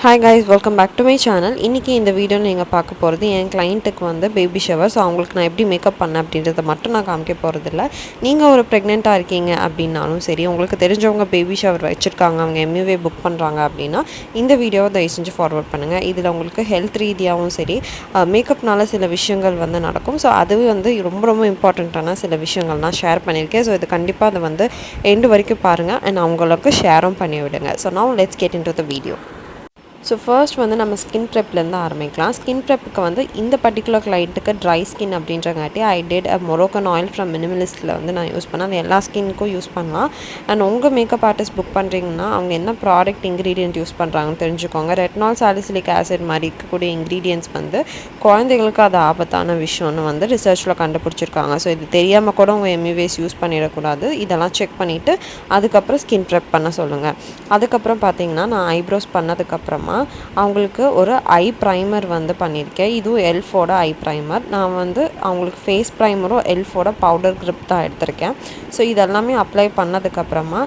Hi guys, welcome back to my channel. இன்னைக்கு இந்த வீடியோல நீங்க பார்க்க போறது என் கிளையண்ட்டுக்கு வந்து பேபி ஷவர். சோ அவங்களுக்கு நான் எப்படி மேக்கப் பண்ண அப்படின்றத மட்டும் நான் காமிக்க போறது இல்ல. நீங்க ஒரு பிரெக்னன்ட்டா இருக்கீங்க அப்படினாலும் சரி, உங்களுக்கு தெரிஞ்சவங்க பேபி ஷவர் வச்சிருக்காங்க, அவங்க MUA புக் பண்றாங்க அப்படினா இந்த வீடியோவை தயவு செஞ்சு ஃபார்வர்ட் பண்ணுங்க. இதுல உங்களுக்கு ஹெல்த் ரீதியாவும் சரி, மேக்கப்னால சில விஷயங்கள் வந்து நடக்கும். சோ அது வந்து ரொம்ப ரொம்ப இம்பார்ட்டன்ட்டான சில விஷயங்கள் நான் ஷேர் பண்ணியிருக்கேன். சோ இது கண்டிப்பா அதை வந்து எண்ட் வரைக்கும் பாருங்க and அவங்களுக்கு ஷேரும் பண்ணி விடுங்க. So now let's get into the video. So first வந்து நம்ம ஸ்கின் ப்ரெப்லேருந்து ஆரம்பிக்கலாம். ஸ்கின் ப்ரெப்புக்கு வந்து இந்த பர்டிகுலர் கிளைண்ட்டுக்கு ட்ரை ஸ்கின் அப்படின்றங்காட்டி I did Moroccan oil from மினிமலிஸ்ட்டில் வந்து நான் யூஸ் பண்ணேன். அது எல்லா ஸ்கின்னுக்கும் யூஸ் பண்ணலாம். அண்ட் உங்கள் மேக்கப் ஆர்டிஸ்ட் புக் பண்ணுறீங்கன்னா அவங்க என்ன ப்ராடக்ட் இன்க்ரீடியன்ட் யூஸ் பண்ணுறாங்கன்னு தெரிஞ்சுக்கோங்க. ரெட்னால் சாலிசிலிக் ஆசிட் மாதிரி இருக்கக்கூடிய இன்க்ரீடியன்ட்ஸ் வந்து குழந்தைகளுக்கு அது ஆபத்தான விஷயம்னு வந்து ரிசர்ச்சில் கண்டுபிடிச்சிருக்காங்க. ஸோ இது தெரியாமல் கூட உங்கள் MUAs யூஸ் பண்ணிடக்கூடாது. இதெல்லாம் செக் பண்ணிவிட்டு அதுக்கப்புறம் ஸ்கின் ப்ரெப் பண்ண சொல்லுங்கள். அதுக்கப்புறம் பார்த்தீங்கன்னா நான் ஐப்ரோஸ் பண்ணதுக்கப்புறமா அவங்களுக்கு ஒரு ஐ ப்ரைமர் வந்து பண்ணியிருக்கேன். இதுவும் எல்ஃபோட ஐ ப்ரைமர். நான் வந்து அவங்களுக்கு ஃபேஸ் ப்ரைமரும் எல்ஃபோட பவுடர் கிரிப் தான் எடுத்திருக்கேன். ஸோ இதெல்லாமே அப்ளை பண்ணதுக்கப்புறமா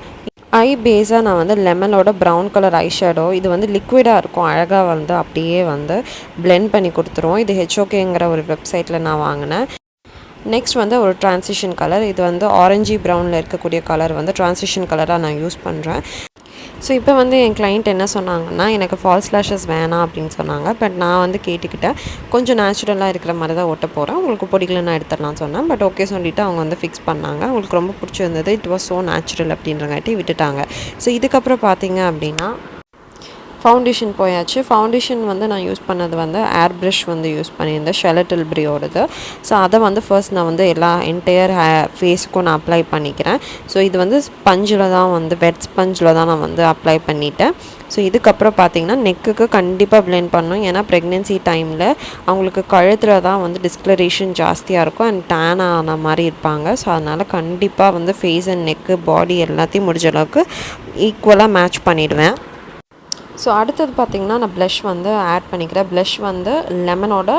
ஐ பேஸாக நான் வந்து லெமனோட ப்ரௌன் கலர் ஐ ஷேடோ, இது வந்து லிக்விடாக இருக்கும், அழகாக வந்து அப்படியே வந்து பிளெண்ட் பண்ணி கொடுத்துருவோம். இது HOKங்கிற ஒரு வெப்சைட்டில் நான் வாங்கினேன். நெக்ஸ்ட் வந்து ஒரு ட்ரான்சிஷன் கலர், இது வந்து ஆரஞ்சி ப்ரௌனில் இருக்கக்கூடிய கலர் வந்து ட்ரான்சிஷன் கலராக நான் யூஸ் பண்ணுறேன். ஸோ இப்போ வந்து என் கிளைண்ட் என்ன சொன்னாங்கன்னா, எனக்கு ஃபால்ஸ் லேஷஸ் வேணாம் அப்படின்னு சொன்னாங்க. பட் நான் வந்து கேட்டுக்கிட்டேன், கொஞ்சம் நேச்சுரலாக இருக்கிற மாதிரி தான் ஒட்ட போகிறேன், உங்களுக்கு பிடிக்கலன்னா எடுத்துடலாம் சொன்னேன். பட் ஓகே சொல்லிவிட்டு அவங்க வந்து ஃபிக்ஸ் பண்ணாங்க. அவங்களுக்கு ரொம்ப பிடிச்சிருந்தது. இட் வாஸ் ஸோ நேச்சுரல் அப்படின்றங்காட்டி விட்டுட்டாங்க. ஸோ இதுக்கப்புறம் பார்த்தீங்க அப்படின்னா ஃபவுண்டேஷன் போயாச்சு. ஃபவுண்டேஷன் வந்து நான் யூஸ் பண்ணது வந்து ஏர் ப்ரஷ் வந்து யூஸ் பண்ணியிருந்தேன், ஷெலட் டில்பரியோடது. ஸோ அதை வந்து ஃபர்ஸ்ட் நான் வந்து எல்லா என்டையர் ஃபேஸுக்கும் நான் அப்ளை பண்ணிக்கிறேன். ஸோ இது வந்து ஸ்பஞ்சில் தான் வந்து வெட் ஸ்பஞ்சில் தான் நான் வந்து அப்ளை பண்ணிட்டேன். ஸோ இதுக்கப்புறம் பார்த்தீங்கன்னா நெக்குக்கு கண்டிப்பாக பிளெண்ட் பண்ணணும். ஏன்னா ப்ரெக்னென்சி டைமில் அவங்களுக்கு கழுத்தில் தான் வந்து டிஸ்கலரேஷன் ஜாஸ்தியாக இருக்கும் அண்ட் டேன் ஆன மாதிரி இருப்பாங்க. ஸோ அதனால் கண்டிப்பாக வந்து ஃபேஸ் அண்ட் நெக்கு பாடி எல்லாத்தையும் முடிஞ்ச அளவுக்கு ஈக்குவலாக மேட்ச் பண்ணிவிடுவேன். ஸோ அடுத்தது பார்த்திங்கன்னா நான் ப்ளஷ் வந்து ஆட் பண்ணிக்கிறேன். ப்ளஷ் வந்து லெமனோட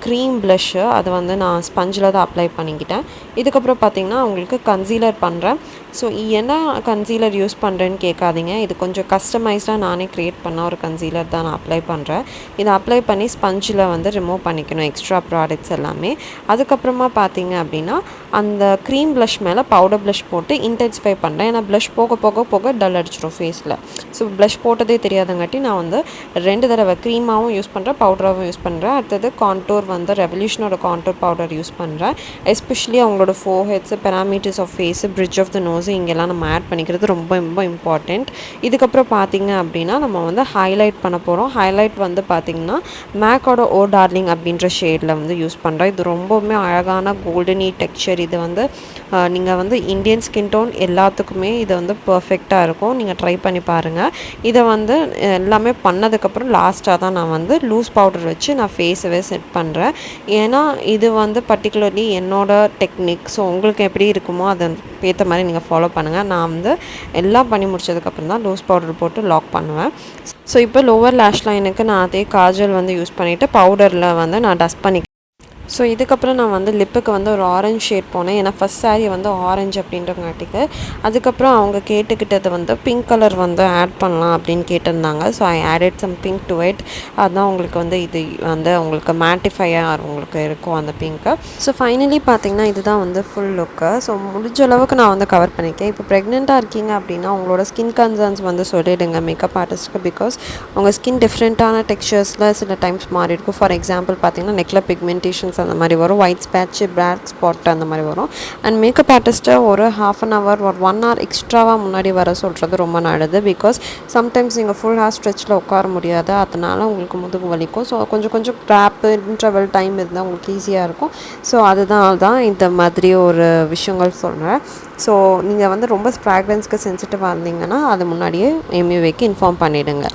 க்ரீம் ப்ளஷ்ஷு, அது வந்து நான் ஸ்பஞ்சில் தான் அப்ளை பண்ணிக்கிட்டேன். இதுக்கப்புறம் பார்த்திங்கன்னா அவங்களுக்கு கன்சீலர் பண்ணுறேன். ஸோ என்ன கன்சீலர் யூஸ் பண்ணுறேன்னு கேட்காதீங்க. இது கொஞ்சம் கஸ்டமைஸ்டாக நானே க்ரியேட் பண்ண ஒரு கன்சீலர் தான் நான் அப்ளை பண்ணுறேன். இதை அப்ளை பண்ணி ஸ்பஞ்சில் வந்து ரிமூவ் பண்ணிக்கணும் எக்ஸ்ட்ரா ப்ராடக்ட்ஸ் எல்லாமே. அதுக்கப்புறமா பார்த்திங்க அப்படின்னா அந்த க்ரீம் ப்ளஷ் மேலே பவுடர் ப்ளஷ் போட்டு இன்டென்சிஃபை பண்ணுறேன். ஏன்னா ப்ளஷ் போக போக போக டல் அடிச்சிடும் ஃபேஸில். ஸோ ப்ளஷ் போட்டதே தெரியாதங்காட்டி நான் வந்து 2 தடவை க்ரீமாகவும் யூஸ் பண்ணுறேன், பவுடராகவும் யூஸ் பண்ணுறேன். அடுத்தது கான்டோர் வந்து ரெவல்யூஷனோட கான்டோர் பவுடர் யூஸ் பண்ணுறேன். எஸ்பெஷலி அவங்களோட foreheads, parameters of face, bridge of the nose இங்கெல்லாம் நம்ம ஆட் பண்ணிக்கிறது ரொம்ப ரொம்ப இம்பார்ட்டண்ட். இதுக்கப்புறம் பார்த்திங்க அப்படின்னா நம்ம வந்து ஹைலைட் பண்ண போகிறோம். ஹைலைட் வந்து பார்த்திங்கன்னா மேக்கோட ஓ டார்லிங் அப்படின்ற ஷேடில் வந்து யூஸ் பண்ணுறேன். இது ரொம்பவுமே அழகான கோல்டனி டெக்ஸ்சர். இது வந்து நீங்கள் வந்து இந்தியன் ஸ்கின் டோன் எல்லாத்துக்குமே இது வந்து பர்ஃபெக்டாக இருக்கும். நீங்கள் ட்ரை பண்ணி பாருங்கள். இதை வந்து எல்லாமே பண்ணதுக்கப்புறம் லாஸ்ட்டாக தான் நான் வந்து லூஸ் பவுடர் வச்சு நான் ஃபேஸவே செட் பண்ணுறேன். ஏன்னா இது வந்து பர்டிகுலர்லி என்னோட டெக்னிக். ஸோ உங்களுக்கு எப்படி இருக்குமோ அதை ஏற்ற மாதிரி நீங்கள் ஃபாலோ பண்ணுங்கள். நான் வந்து எல்லாம் பண்ணி முடிச்சதுக்கப்புறம் தான் லூஸ் பவுடர் போட்டு லாக் பண்ணுவேன். ஸோ இப்போ லோவர் லேஷ் லைனுக்கு நான் அதே காஜல் வந்து யூஸ் பண்ணிவிட்டு பவுடரில் வந்து நான் டஸ்ட் பண்ணி. ஸோ இதுக்கப்புறம் நான் வந்து லிப்புக்கு வந்து ஒரு ஆரஞ்ச் ஷேட் போனேன். ஏன்னா ஃபஸ்ட் சாரீ வந்து ஆரஞ்சு அப்படின்றங்காட்டிக்கு. அதுக்கப்புறம் அவங்க கேட்டுக்கிட்டது வந்து பிங்க் கலர் வந்து ஆட் பண்ணலாம் அப்படின்னு கேட்டிருந்தாங்க. So I added some pink to it. அதுதான் உங்களுக்கு வந்து இது வந்து உங்களுக்கு மேட்டிஃபையாக உங்களுக்கு இருக்கும் அந்த பிங்க்கு. ஸோ ஃபைனலி பார்த்திங்கன்னா இதுதான் வந்து ஃபுல் லுக்கு. ஸோ முடிஞ்ச அளவுக்கு நான் வந்து கவர் பண்ணியிருக்கேன். இப்போ ப்ரெக்னெண்ட்டாக இருக்கீங்க அப்படின்னா உங்களோட ஸ்கின் கன்சர்ன்ஸ் வந்து சொல்லிவிடுங்க மேக்கப் ஆர்டிஸ்ட்டுக்கு. பிகாஸ் உங்கள் ஸ்கின் டிஃப்ரெண்ட்டான டெக்ஸ்சர்ஸில் சில டைம்ஸ் மாறி இருக்கும். ஃபார் எக்ஸாம்பிள் பார்த்திங்கன்னா நெக்கில் பிக்மெண்டேஷன்ஸ் அந்த மாதிரி வரும், ஒயிட் ஸ்பேட்ச், பிளாக் ஸ்பாட் அந்த மாதிரி வரும். அண்ட் மேக்கப் ஆர்டிஸ்ட்டை ஒரு ½ அன் ஹவர் ஒரு 1 hour எக்ஸ்ட்ராவாக முன்னாடி வர சொல்கிறது ரொம்ப நல்லது. பிகாஸ் சம்டைம்ஸ் நீங்கள் ஃபுல் ஹேர் ஸ்ட்ரெச்சில் உட்கார முடியாது, அதனால் உங்களுக்கு முதுகு வலிக்கும். ஸோ கொஞ்சம் கேப்பு இன்டர்வல் டைம் இருந்தால் உங்களுக்கு ஈஸியாக இருக்கும். ஸோ அதுதான் இந்த மாதிரி ஒரு விஷயங்கள் சொல்கிறேன். ஸோ நீங்கள் வந்து ரொம்ப ஃப்ராக்ரன்ஸ்க்கு சென்சிட்டிவாக இருந்தீங்கன்னா அது முன்னாடியே MUAக்கு இன்ஃபார்ம் பண்ணிவிடுங்க.